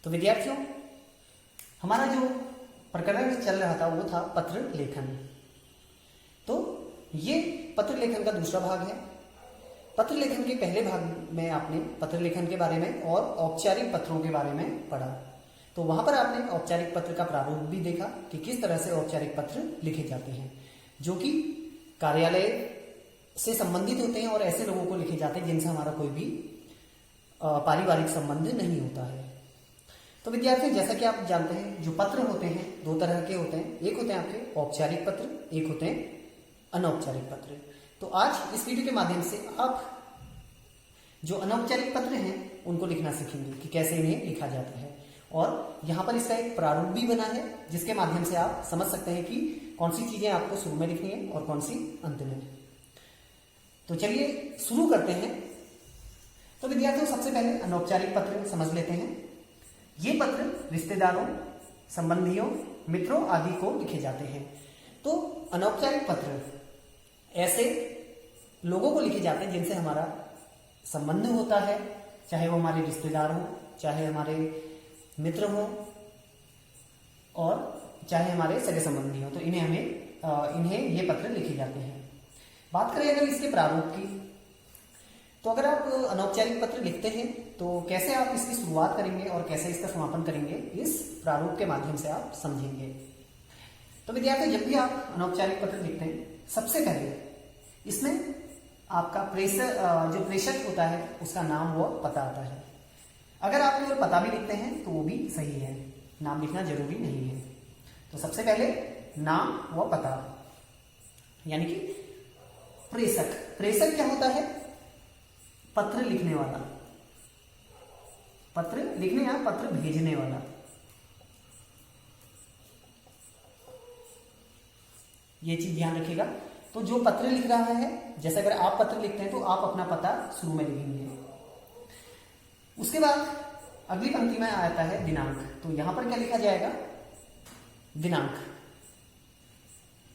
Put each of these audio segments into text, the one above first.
तो विद्यार्थियों, हमारा जो प्रकरण चल रहा था वो था पत्र लेखन। तो ये पत्र लेखन का दूसरा भाग है। पत्र लेखन के पहले भाग में आपने पत्र लेखन के बारे में और औपचारिक पत्रों के बारे में पढ़ा। तो वहां पर आपने औपचारिक पत्र का प्रारूप भी देखा कि किस तरह से औपचारिक पत्र लिखे जाते हैं, जो कि कार्यालय से संबंधित होते हैं और ऐसे लोगों को लिखे जाते हैं जिनसे हमारा कोई भी पारिवारिक संबंध नहीं होता है। तो विद्यार्थी, जैसा कि आप जानते हैं, जो पत्र होते हैं दो तरह के होते हैं। एक होते हैं आपके औपचारिक पत्र, एक होते हैं अनौपचारिक पत्र। तो आज इस वीडियो के माध्यम से आप जो अनौपचारिक पत्र हैं उनको लिखना सीखेंगे कि कैसे इन्हें लिखा जाता है। और यहाँ पर इसका एक प्रारूप भी बना है जिसके माध्यम से आप समझ सकते हैं कि कौन सी चीजें आपको शुरू में लिखनी है और कौन सी अंत में। तो चलिए शुरू करते हैं। तो विद्यार्थियों, सबसे पहले अनौपचारिक पत्र समझ लेते हैं। ये पत्र रिश्तेदारों, संबंधियों, मित्रों आदि को लिखे जाते हैं। तो अनौपचारिक पत्र ऐसे लोगों को लिखे जाते हैं जिनसे हमारा संबंध होता है, चाहे वो हमारे रिश्तेदार हो, चाहे हमारे मित्र हो और चाहे हमारे सगे संबंधी हो। तो इन्हें ये पत्र लिखे जाते हैं। बात करें अगर इसके प्रारूप की, तो अगर आप अनौपचारिक पत्र लिखते हैं तो कैसे आप इसकी शुरुआत करेंगे और कैसे इसका समापन करेंगे, इस प्रारूप के माध्यम से आप समझेंगे। तो विद्यार्थी, जब भी आप अनौपचारिक पत्र लिखते हैं, सबसे पहले इसमें आपका जो प्रेषक होता है उसका नाम व पता आता है। अगर आप केवल पता भी लिखते हैं तो वो भी सही है, नाम लिखना जरूरी नहीं है। तो सबसे पहले नाम व पता, यानी कि प्रेषक क्या होता है? पत्र लिखने वाला, पत्र लिखने या पत्र भेजने वाला। ये चीज ध्यान रखिएगा। तो जो पत्र लिख रहा है, जैसे अगर आप पत्र लिखते हैं तो आप अपना पता शुरू में लिखेंगे। उसके बाद अगली पंक्ति में आता है दिनांक। तो यहां पर क्या लिखा जाएगा? दिनांक।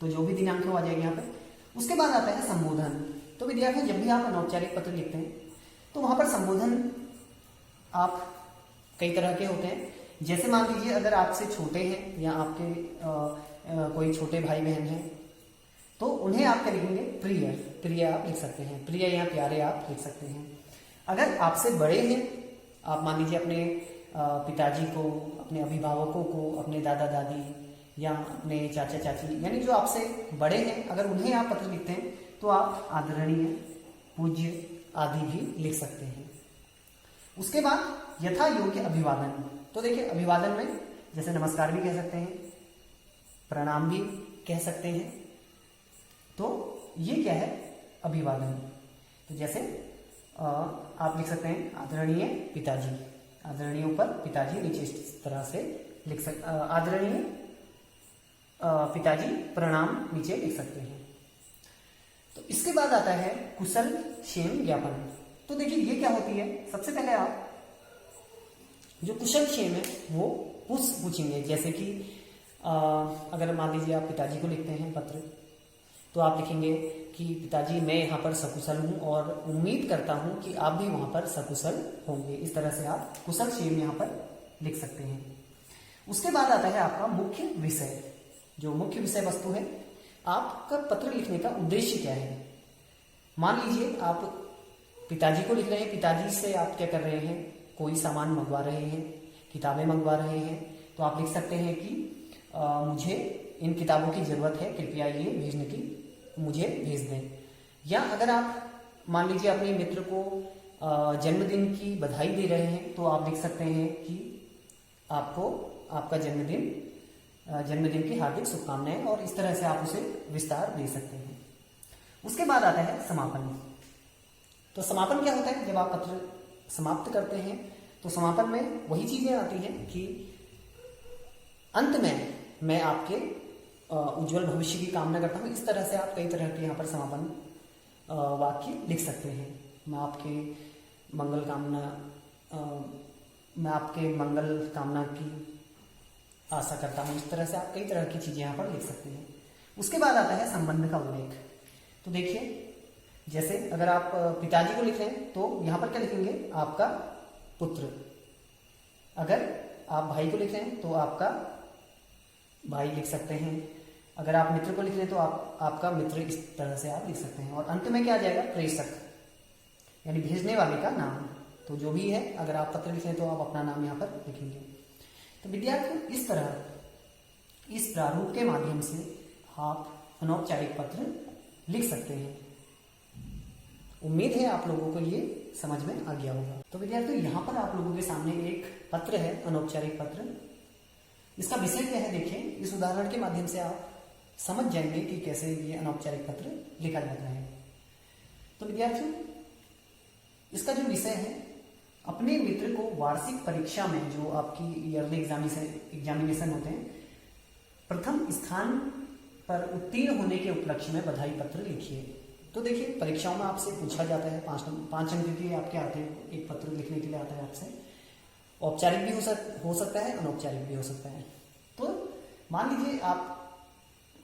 तो जो भी दिनांक है वो आ जाएगा यहां पर। उसके बाद आता है संबोधन। तो विद्यार्थी, जब भी आप अनौपचारिक पत्र लिखते हैं तो वहां पर संबोधन आप कई तरह के होते हैं। जैसे मान लीजिए अगर आपसे छोटे हैं या आपके कोई छोटे भाई बहन हैं तो उन्हें आप क्या लिखेंगे? प्रिय आप लिख सकते हैं। प्रिय या प्यारे आप लिख सकते हैं। अगर आपसे बड़े हैं, आप मान लीजिए अपने पिताजी को, अपने अभिभावकों को, अपने दादा दादी या अपने चाचा चाची, यानी जो आपसे बड़े हैं, अगर उन्हें आप पत्र लिखते हैं तो आप आदरणीय, पूज्य आदि भी लिख सकते हैं। उसके बाद यथा योग्य अभिवादन। तो देखिए, अभिवादन में जैसे नमस्कार भी कह सकते हैं, प्रणाम भी कह सकते हैं। तो ये क्या है? अभिवादन। तो जैसे आप लिख सकते हैं आदरणीय पिताजी, आदरणीय ऊपर, पिताजी नीचे, इस तरह से लिख सकते। आदरणीय पिताजी, प्रणाम नीचे लिख सकते हैं। तो इसके बाद आता है कुशल क्षेम ज्ञापन। तो देखिए ये क्या होती है? सबसे पहले आप जो कुशल क्षेम है वो पूछेंगे। जैसे कि अगर मान लीजिए आप पिताजी को लिखते हैं पत्र, तो आप लिखेंगे कि पिताजी, मैं यहाँ पर सकुशल हूँ और उम्मीद करता हूँ कि आप भी वहां पर सकुशल होंगे। इस तरह से आप कुशल क्षेम यहाँ पर लिख सकते हैं। उसके बाद आता है आपका मुख्य विषय। जो मुख्य विषय वस्तु है, आपका पत्र लिखने का उद्देश्य क्या है? मान लीजिए आप पिताजी को लिख रहे हैं, पिताजी से आप क्या कर रहे हैं? कोई सामान मंगवा रहे हैं, किताबें मंगवा रहे हैं। तो आप लिख सकते हैं कि मुझे इन किताबों की जरूरत है, कृपया ये भेजने की मुझे भेज दें। या अगर आप मान लीजिए अपने मित्र को जन्मदिन की बधाई दे रहे हैं, तो आप लिख सकते हैं कि आपको आपका जन्मदिन की हार्दिक शुभकामनाएं, और इस तरह से आप उसे विस्तार दे सकते हैं। उसके बाद आता है समापन। तो समापन क्या होता है? जब आप पत्र समाप्त करते हैं तो समापन में वही चीजें आती हैं कि अंत में मैं आपके उज्जवल भविष्य की कामना करता हूं। इस तरह से आप कई तरह के यहाँ पर समापन वाक्य लिख सकते हैं। मैं आपके मंगल कामना की आशा करता हूं। इस तरह से आप कई तरह की चीजें यहाँ पर लिख सकते हैं। उसके बाद आता है संबंध का उल्लेख। तो देखिए, जैसे अगर आप पिताजी को लिख रहे हैं तो यहाँ पर क्या लिखेंगे? आपका पुत्र। अगर आप भाई को लिख रहे हैं तो आपका भाई लिख सकते हैं। अगर आप मित्र को लिख रहे हैं तो आपका मित्र, इस तरह से आप लिख सकते हैं। और अंत में क्या आ जाएगा, प्रेषक यानी भेजने वाले का नाम। तो जो भी है, अगर आप पत्र लिख रहे हैं तो आप अपना नाम यहाँ पर लिखेंगे। तो विद्यार्थियों, इस तरह इस प्रारूप के माध्यम से आप अनौपचारिक पत्र लिख सकते हैं। उम्मीद है आप लोगों को ये समझ में आ गया होगा। तो विद्यार्थियों, यहाँ पर आप लोगों के सामने एक पत्र है, अनौपचारिक पत्र। इसका विषय क्या है, देखिए। इस उदाहरण के माध्यम से आप समझ जाएंगे कि कैसे ये अनौपचारिक पत्र लिखा जाता है। तो विद्यार्थियों, इसका जो विषय है, अपने मित्र को वार्षिक परीक्षा में, जो आपकी ईयरली एग्जामिनेशन होते हैं, प्रथम स्थान पर उत्तीर्ण होने के उपलक्ष्य में बधाई पत्र लिखिए। तो देखिए, परीक्षाओं में आपसे पूछा जाता है, 5 अंक के आपके आते हैं, एक पत्र लिखने के लिए आता है आपसे। औपचारिक भी हो सकता है, अनौपचारिक भी हो सकता है। तो मान लीजिए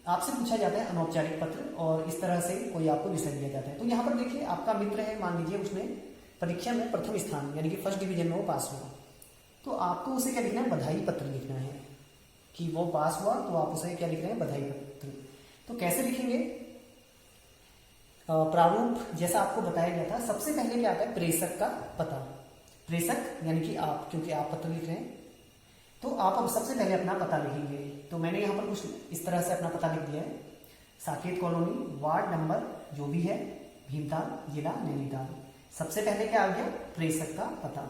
आपसे पूछा जाता है अनौपचारिक पत्र, और इस तरह से कोई आपको विषय दिया जाता है। तो यहाँ पर देखिए, आपका मित्र है, मान लीजिए उसने परीक्षा में प्रथम स्थान यानी कि फर्स्ट डिवीजन में वो पास हुआ, तो आपको उसे क्या लिखना है, बधाई पत्र लिखना है कि वो पास हुआ। तो आप उसे क्या लिख रहे हैं, बधाई पत्र। तो कैसे लिखेंगे, प्रारूप जैसा आपको बताया गया था। सबसे पहले क्या आता है, प्रेषक का पता। प्रेषक यानी कि आप, क्योंकि आप पत्र लिख रहे हैं तो आप अब सबसे पहले अपना पता लिखेंगे। तो मैंने यहाँ पर कुछ इस तरह से अपना पता लिख दिया है, साकेत कॉलोनी, वार्ड नंबर जो भी है, भीमताल, जिला नैनीताल। सबसे पहले क्या आ गया, प्रेषक का पता।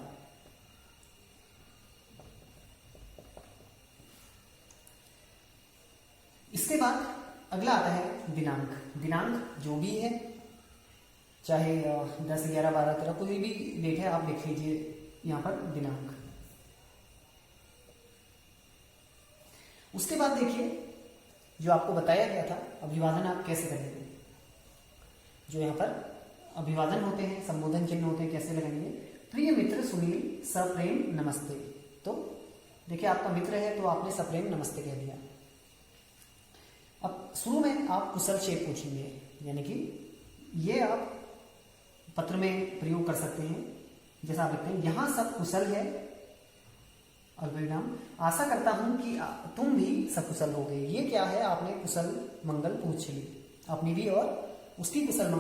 इसके बाद अगला आता है दिनांक। दिनांक जो भी है, चाहे 10, 11, 12, 13 कोई भी डेट है, आप लिख लीजिए यहाँ पर दिनांक। उसके बाद देखिए, जो आपको बताया गया था, अभिवादन आप कैसे करेंगे। जो यहाँ पर अभिवादन होते हैं, संबोधन चिन्ह होते हैं, कैसे लगाएंगे। प्रिय मित्र सुनील, सप्रेम नमस्ते। तो देखिए, आपका मित्र है तो आपने सप्रेम नमस्ते कह दिया। अब शुरू में आप कुशल क्षेम पूछेंगे, यानी कि ये आप पत्र में प्रयोग कर सकते हैं। जैसा आप लिखते हैं, यहाँ सब कुशल है, और परिणाम आशा करता हूं कि तुम भी सकुशल होगे। ये क्या है, आपने कुशल मंगल पूछ ली अपनी भी, और उसकी कुशल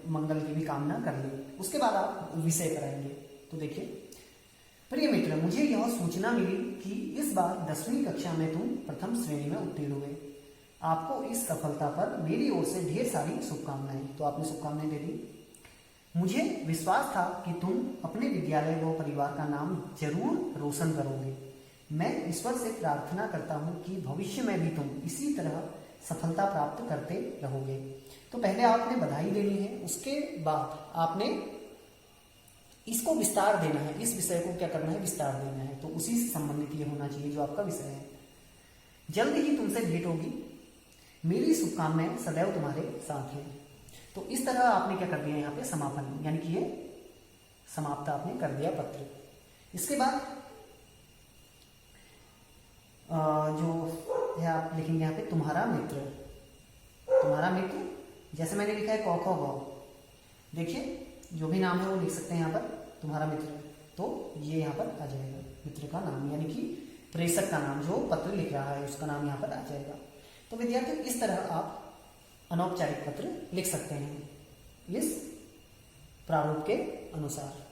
मंगल की भी कामना कर ली। उसके बाद आप विषय कराएंगे। तो देखिए, प्रिय मित्र, मुझे यह सूचना मिली कि इस बार 10वीं कक्षा में तुम प्रथम श्रेणी में उत्तीर्ण हुए। आपको इस सफलता पर मेरी ओर से ढेर सारी शुभकामनाएं। तो आपने शुभकामनाएं दे दी। मुझे विश्वास था कि तुम अपने विद्यालय व परिवार का नाम जरूर रोशन करोगे। मैं ईश्वर से प्रार्थना करता हूं कि भविष्य में भी तुम इसी तरह सफलता प्राप्त करते रहोगे। तो पहले आपने बधाई देनी है, उसके बाद आपने इसको विस्तार देना है, इस विषय को क्या करना है, विस्तार देना है। तो उसी से संबंधित ये होना चाहिए जो आपका विषय है। जल्द ही तुमसे भेंट होगी, मेरी शुभकामनाएं सदैव तुम्हारे साथ हैं। तो इस तरह आपने क्या कर दिया यहाँ पे, समापन, यानी कि ये समाप्त आपने कर दिया पत्र। इसके बाद जो है आप लिखेंगे यहाँ पे तुम्हारा मित्र। तुम्हारा मित्र, जैसे मैंने लिखा है क ख ग, देखिए जो भी नाम है वो लिख सकते हैं यहाँ पर, तुम्हारा मित्र। तो ये यहाँ पर आ जाएगा मित्र का नाम, यानी कि प्रेषक का नाम, जो पत्र लिख रहा है उसका नाम यहाँ पर आ जाएगा। तो विद्यार्थी, इस तरह आप अनौपचारिक पत्र लिख सकते हैं इस प्रारूप के अनुसार।